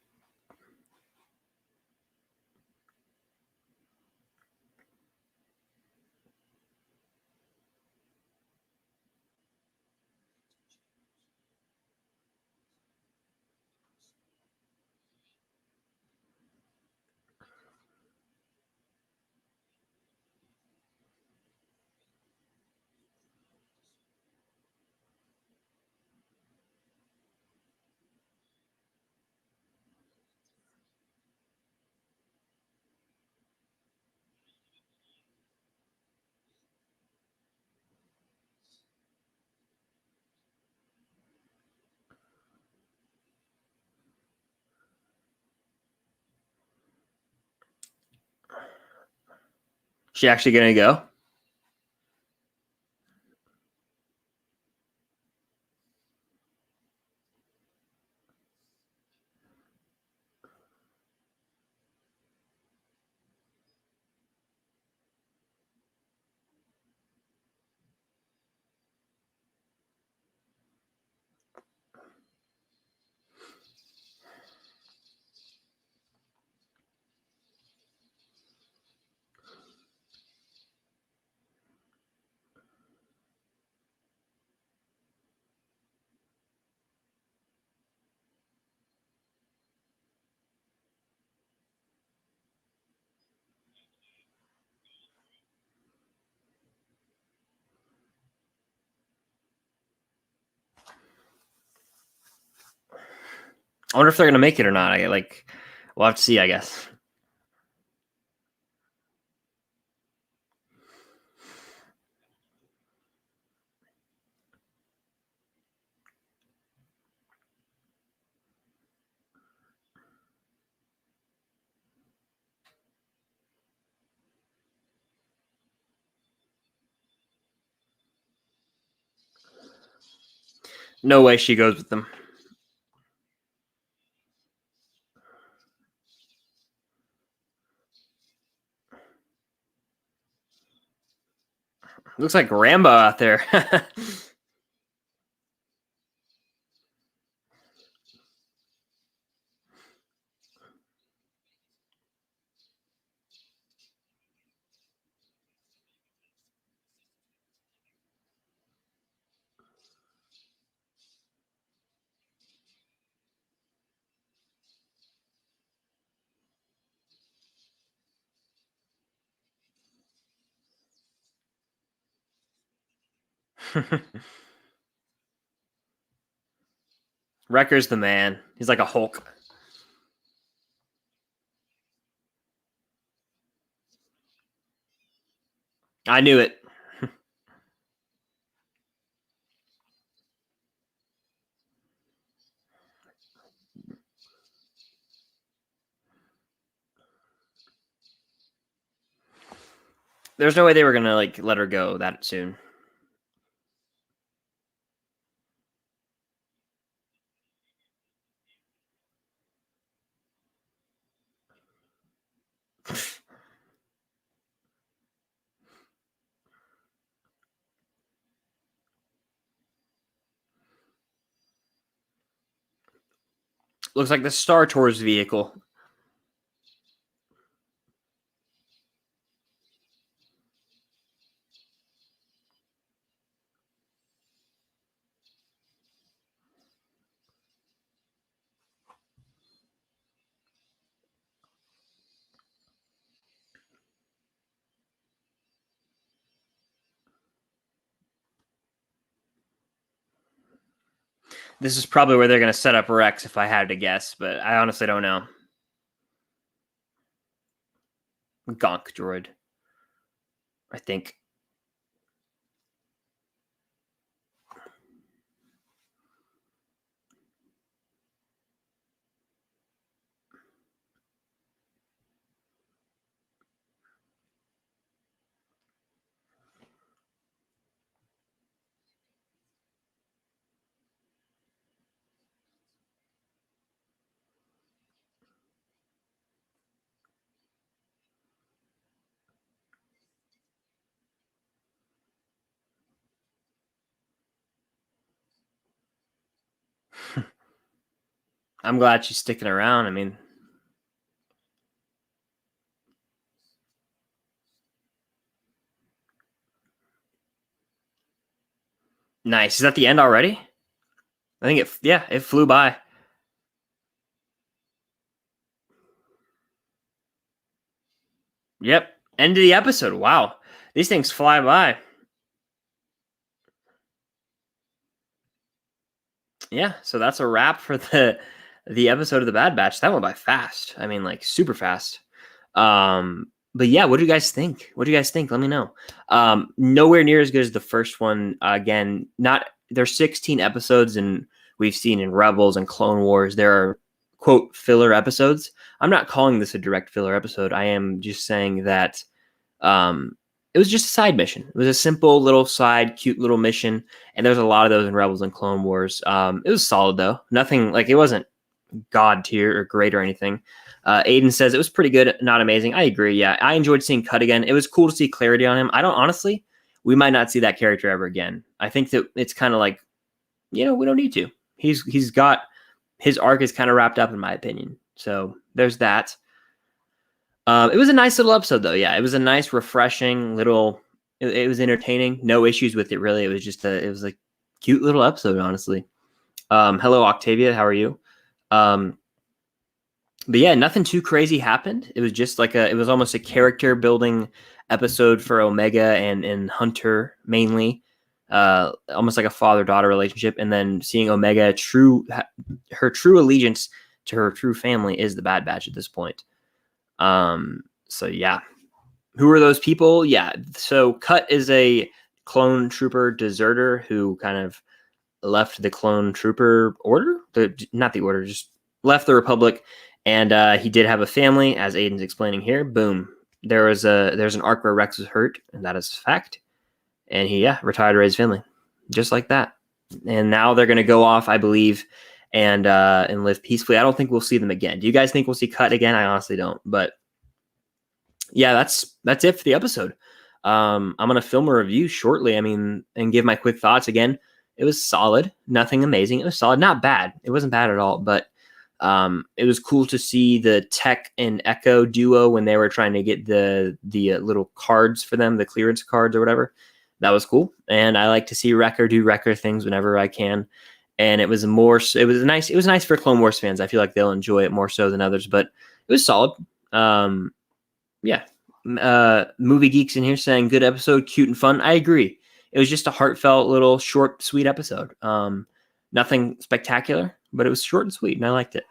She actually gonna go? I wonder if they're gonna make it or not. We'll have to see, I guess. No way she goes with them. Looks like Rambo out there. Wrecker's the man. He's like a Hulk. I knew it. There's no way they were gonna let her go that soon. Looks like the Star Tours vehicle. This is probably where they're gonna set up Rex, if I had to guess, but I honestly don't know. Gonk droid, I think. I'm glad she's sticking around. I mean, nice. Is that the end already? I think it flew by. Yep. End of the episode. Wow. These things fly by. Yeah, so that's a wrap for the episode of the Bad Batch. That went by fast. I mean, like super fast. But yeah, what do you guys think? What do you guys think? Let me know. Nowhere near as good as the first one. Again, not there's 16 episodes, and we've seen in Rebels and Clone Wars there are quote filler episodes. I'm not calling this a direct filler episode. I am just saying that um, it was just a side mission. It was a simple little side, cute little mission, and there's a lot of those in Rebels and Clone Wars. It was solid though. Nothing like it wasn't god tier or great or anything. Aiden says it was pretty good, not amazing. I agree. Yeah, I enjoyed seeing Cut again. It was cool to see clarity on him. I don't honestly. We might not see that character ever again. I think that it's kind of like, we don't need to. He's got his arc is kind of wrapped up in my opinion. So there's that. It was a nice little episode though. Yeah, it was a nice, refreshing little. It was entertaining. No issues with it really. It was just it was a cute little episode, honestly. Hello, Octavia. How are you? But yeah, nothing too crazy happened. It was just like it was almost a character building episode for Omega and Hunter mainly. Almost like a father-daughter relationship, and then seeing Omega her true allegiance to her true family is the Bad Batch at this point. So yeah, who are those people? Yeah, so Cut is a clone trooper deserter who kind of left the clone trooper order, not the order, just left the Republic, and he did have a family, as Aiden's explaining here. Boom, there's an arc where Rex was hurt, and that is fact, and he retired to raise family, just like that. And now they're gonna go off, I believe, and live peacefully. I don't think we'll see them again. Do you guys think we'll see Cut again? I honestly don't, but yeah, that's it for the episode. I'm gonna film a review shortly. I mean, and give my quick thoughts again. It was solid, nothing amazing. It was solid, not bad. It wasn't bad at all, but it was cool to see the Tech and Echo duo when they were trying to get the little cards for them, the clearance cards or whatever. That was cool, and I like to see Wrecker do Wrecker things whenever I can. And it was nice. It was nice for Clone Wars fans. I feel like they'll enjoy it more so than others, but it was solid. Yeah. Movie geeks in here saying good episode, cute and fun. I agree. It was just a heartfelt little short, sweet episode. Nothing spectacular, but it was short and sweet, and I liked it.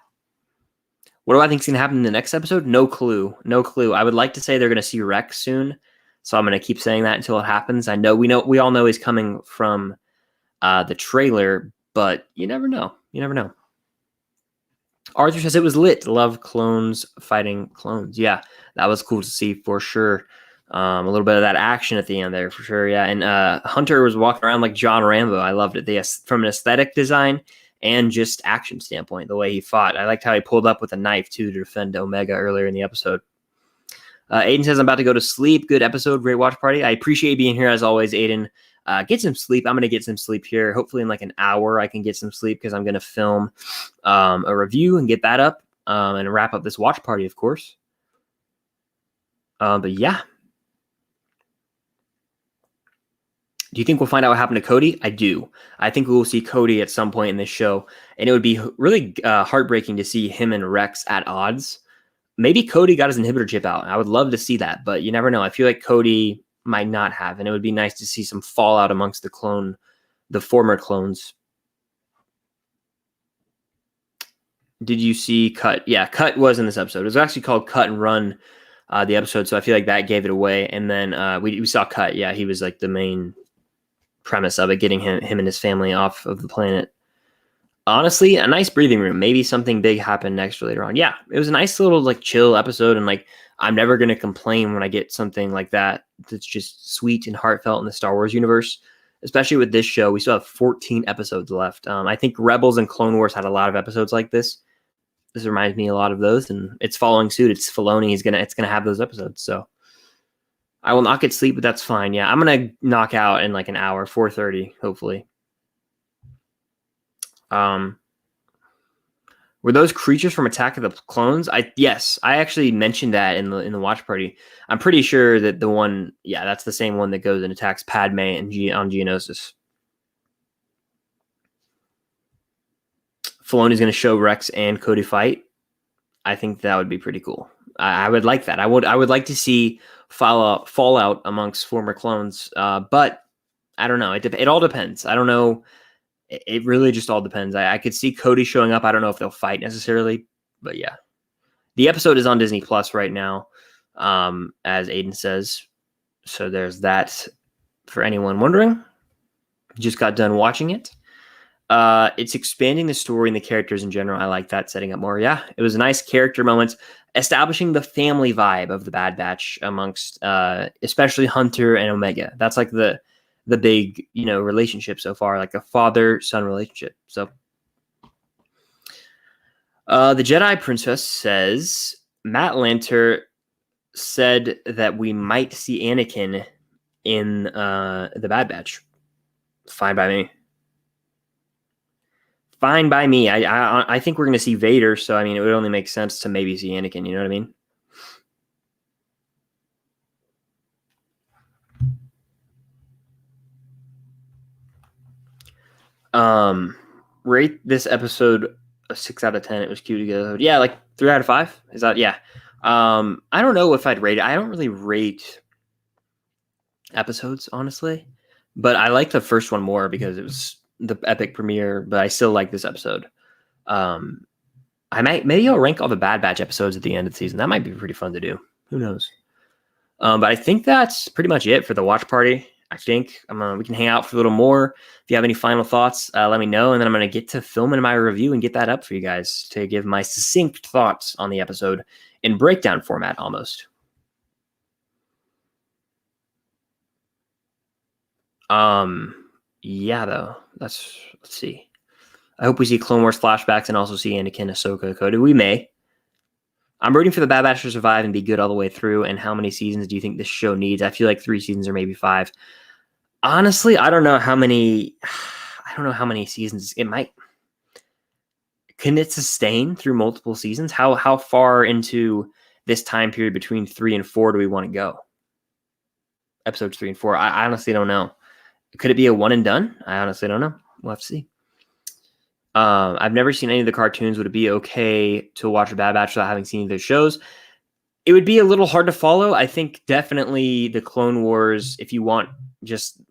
What do I think is going to happen in the next episode? No clue. No clue. I would like to say they're going to see Rex soon, so I'm going to keep saying that until it happens. We all know he's coming from the trailer, but you never know. You never know. Arthur says it was lit. Love clones fighting clones. Yeah, that was cool to see for sure. A little bit of that action at the end there for sure. Yeah, and Hunter was walking around like John Rambo. I loved it. From an aesthetic design and just action standpoint, the way he fought. I liked how he pulled up with a knife too to defend Omega earlier in the episode. Aiden says I'm about to go to sleep. Good episode, great watch party. I appreciate being here as always, Aiden. Get some sleep. I'm going to get some sleep here. Hopefully in like an hour I can get some sleep because I'm going to film a review and get that up and wrap up this watch party, of course. But yeah. Do you think we'll find out what happened to Cody? I do. I think we will see Cody at some point in this show, and it would be really heartbreaking to see him and Rex at odds. Maybe Cody got his inhibitor chip out. I would love to see that, but you never know. I feel like Cody might not have, and it would be nice to see some fallout amongst the former clones. Did you see Cut? Yeah, Cut was in this episode. It was actually called Cut and Run, the episode, so I feel like that gave it away. And then we saw Cut. Yeah, he was like the main premise of it, getting him and his family off of the planet. Honestly, a nice breathing room. Maybe something big happened next or later on. Yeah, it was a nice little like chill episode, and like I'm never gonna complain when I get something like that that's just sweet and heartfelt in the Star Wars universe. Especially with this show, we still have 14 episodes left. I think Rebels and Clone Wars had a lot of episodes like this. This reminds me a lot of those, and it's following suit. It's Filoni. It's gonna have those episodes. So I will not get sleep, but that's fine. Yeah, I'm gonna knock out in like an hour, 4:30, hopefully. What Were those creatures from Attack of the Clones? Yes, I actually mentioned that in the watch party. I'm pretty sure that the one, yeah, that's the same one that goes and attacks Padme and on Geonosis. Filoni's going to show Rex and Cody fight. I think that would be pretty cool. I would like that. I would like to see fallout amongst former clones. But I don't know. It all depends. I don't know. It really just all depends. I could see Cody showing up. I don't know if they'll fight necessarily, but yeah. The episode is on Disney Plus right now, as Aiden says. So there's that for anyone wondering. Just got done watching it. It's expanding the story and the characters in general. I like that, setting up more. Yeah, it was a nice character moment, establishing the family vibe of the Bad Batch amongst, especially Hunter and Omega. That's like the big, relationship so far, like a father-son relationship. So, the Jedi Princess says Matt Lanter said that we might see Anakin in the Bad Batch. Fine by me. Fine by me. I think we're going to see Vader, so I mean, it would only make sense to maybe see Anakin. You know what I mean? Rate this episode a 6 out of 10. It was cute to go. Yeah, like 3 out of 5. Is that yeah? I don't know if I'd rate it. I don't really rate episodes, honestly, but I like the first one more because it was the epic premiere. But I still like this episode. Maybe I'll rank all the Bad Batch episodes at the end of the season. That might be pretty fun to do. Who knows? But I think that's pretty much it for the watch party. I think we can hang out for a little more. If you have any final thoughts, let me know. And then I'm going to get to filming my review and get that up for you guys to give my succinct thoughts on the episode in breakdown format almost. Yeah, though. Let's see. I hope we see Clone Wars flashbacks and also see Anakin, Ahsoka, Cody. We may. I'm rooting for the Bad Batch to survive and be good all the way through. And how many seasons do you think this show needs? I feel like 3 seasons or maybe 5. Honestly, I don't know how many seasons it might. Can it sustain through multiple seasons? How far into this time period between 3 and 4 do we want to go? Episodes 3 and 4. I honestly don't know. Could it be a one and done? I honestly don't know. We'll have to see. I've never seen any of the cartoons. Would it be okay to watch a Bad Batch without having seen those shows? It would be a little hard to follow. I think definitely the Clone Wars, if you want just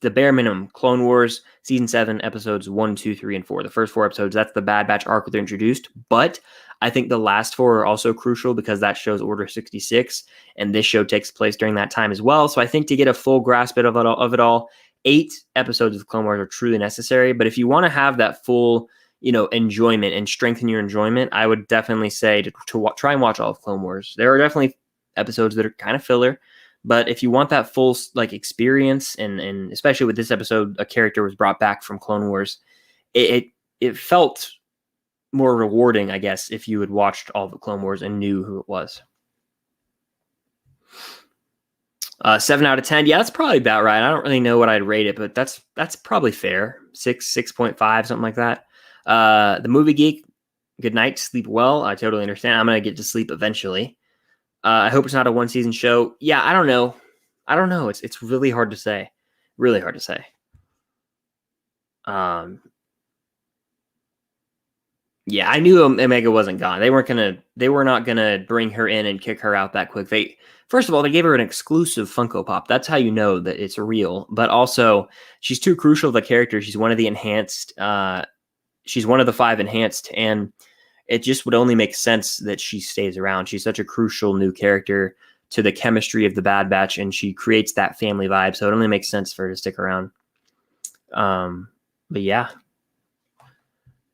the bare minimum, Clone Wars season 7 episodes 1, 2, 3, and 4. The first 4 episodes, that's the Bad Batch arc they're introduced. But I think the last 4 are also crucial because that shows Order 66, and this show takes place during that time as well. So I think to get a full grasp of it all, 8 episodes of Clone Wars are truly necessary. But if you want to have that full, enjoyment and strengthen your enjoyment, I would definitely say to try and watch all of Clone Wars. There are definitely episodes that are kind of filler, but if you want that full experience, and especially with this episode, a character was brought back from Clone Wars, it felt more rewarding, I guess, if you had watched all the Clone Wars and knew who it was. 7 out of 10. Yeah, that's probably about right. I don't really know what I'd rate it, but that's probably fair. 6.5, something like that. The Movie Geek, good night, sleep well. I totally understand. I'm going to get to sleep eventually. I hope it's not a 1-season show. Yeah, I don't know. It's really hard to say. Really hard to say. Yeah, I knew Omega wasn't gone. They were not gonna bring her in and kick her out that quick. First of all, they gave her an exclusive Funko Pop. That's how you know that it's real. But also, she's too crucial to the character. She's one of the enhanced. She's one of the 5 enhanced, and it just would only make sense that she stays around. She's such a crucial new character to the chemistry of the Bad Batch, and she creates that family vibe. So it only makes sense for her to stick around. But yeah.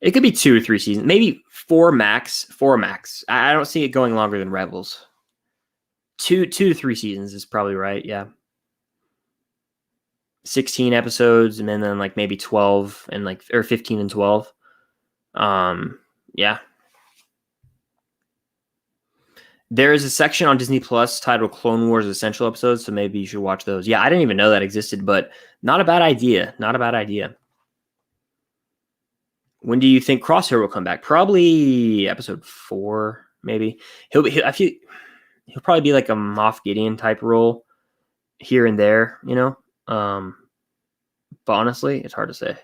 It could be 2 or 3 seasons, maybe 4 max. 4 max. I don't see it going longer than Rebels. 2 to 3 seasons is probably right. Yeah, 16 episodes, and then like maybe 12 and or 15 and 12. Yeah. There is a section on Disney Plus titled Clone Wars Essential Episodes, so maybe you should watch those. Yeah, I didn't even know that existed, but not a bad idea. Not a bad idea. When do you think Crosshair will come back? Probably episode 4, maybe. He'll probably be like a Moff Gideon type role here and there, you know. But honestly, it's hard to say.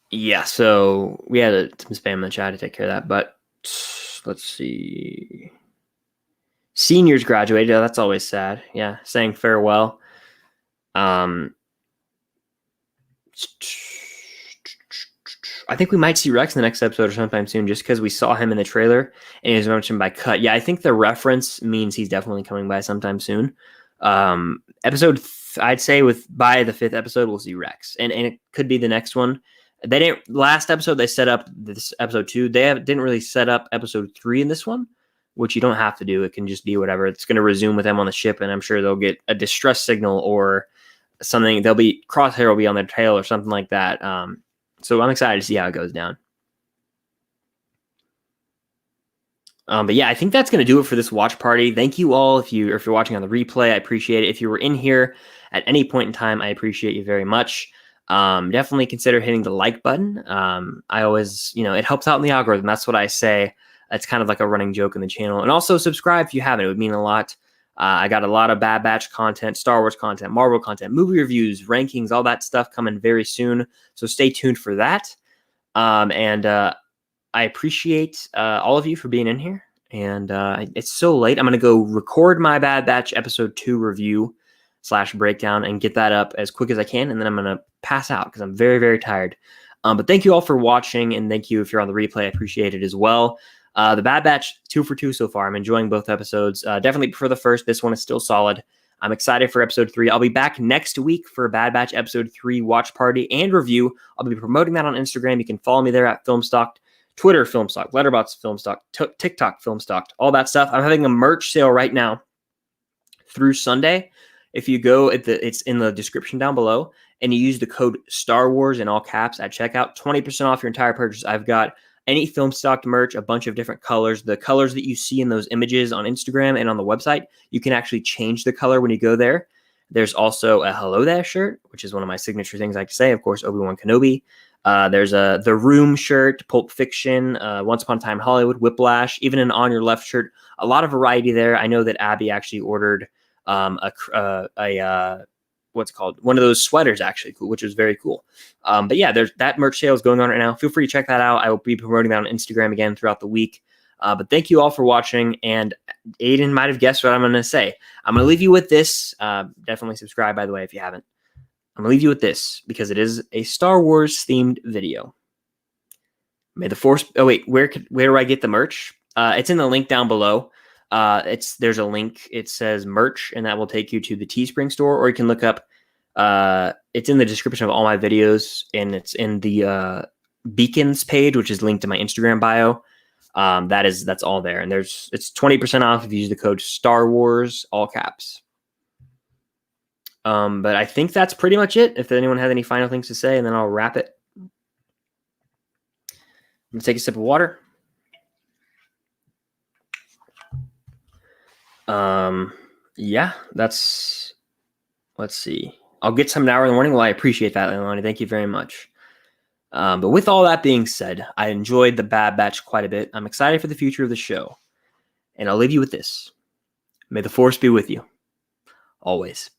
Yeah, so we had some spam in the chat to take care of that, but let's see. Seniors graduated. Oh, that's always sad. Yeah, saying farewell. I think we might see Rex in the next episode or sometime soon, just because we saw him in the trailer and he was mentioned by Cut. Yeah, I think the reference means he's definitely coming by sometime soon. I'd say by the 5th episode we'll see Rex, and it could be the next one. They didn't last episode. They set up this episode 2. Didn't really set up episode 3 in this one, which you don't have to do. It can just be whatever. It's going to resume with them on the ship, and I'm sure they'll get a distress signal or something. Crosshair will be on their tail or something like that. So I'm excited to see how it goes down. But yeah, I think that's going to do it for this watch party. Thank you all. If you're watching on the replay, I appreciate it. If you were in here at any point in time, I appreciate you very much. Definitely consider hitting the like button. I always, it helps out in the algorithm. That's what I say. It's kind of like a running joke in the channel. And also subscribe if you haven't. It would mean a lot. I got a lot of Bad Batch content, Star Wars content, Marvel content, movie reviews, rankings, all that stuff coming very soon. So stay tuned for that. And I appreciate all of you for being in here. And it's so late. I'm going to go record my Bad Batch episode 2 review / breakdown and get that up as quick as I can. And then I'm going to pass out because I'm very, very tired. But thank you all for watching. And thank you if you're on the replay. I appreciate it as well. The Bad Batch 2 for 2 so far. I'm enjoying both episodes. Definitely prefer the first. This one is still solid. I'm excited for episode 3. I'll be back next week for Bad Batch episode 3 watch party and review. I'll be promoting that on Instagram. You can follow me there at Filmstocked, Twitter Filmstocked, Letterboxd Filmstocked, TikTok Filmstocked, all that stuff. I'm having a merch sale right now through Sunday. If you go it's in the description down below, and you use the code Star Wars in all caps at checkout, 20% off your entire purchase. I've got any Filmstocked merch, a bunch of different colors. The colors that you see in those images on Instagram and on the website, you can actually change the color when you go there. There's also a Hello There shirt, which is one of my signature things I like to say. Of course, Obi-Wan Kenobi. There's a The Room shirt, Pulp Fiction, Once Upon a Time in Hollywood, Whiplash, even an On Your Left shirt. A lot of variety there. I know that Abby actually ordered what's it called? One of those sweaters, actually, which is very cool. But yeah, there's that merch sale is going on right now. Feel free to check that out. I will be promoting that on Instagram again throughout the week. But thank you all for watching. And Aiden might have guessed what I'm going to say. I'm going to leave you with this. Definitely subscribe, by the way, if you haven't. I'm going to leave you with this because it is a Star Wars themed video. May the Force. Oh, wait, where do I get the merch? It's in the link down below. There's a link. It says merch, and that will take you to the Teespring store, or you can look up. It's in the description of all my videos, and it's in the Beacons page, which is linked to my Instagram bio. That's all there, and it's 20% off if you use the code Star Wars all caps. But I think that's pretty much it. If anyone has any final things to say, and then I'll wrap it. I'm gonna take a sip of water. Yeah, let's see. I'll get some an hour in the morning. Well, I appreciate that, Leilani. Thank you very much. But with all that being said, I enjoyed the Bad Batch quite a bit. I'm excited for the future of the show. And I'll leave you with this. May the Force be with you. Always.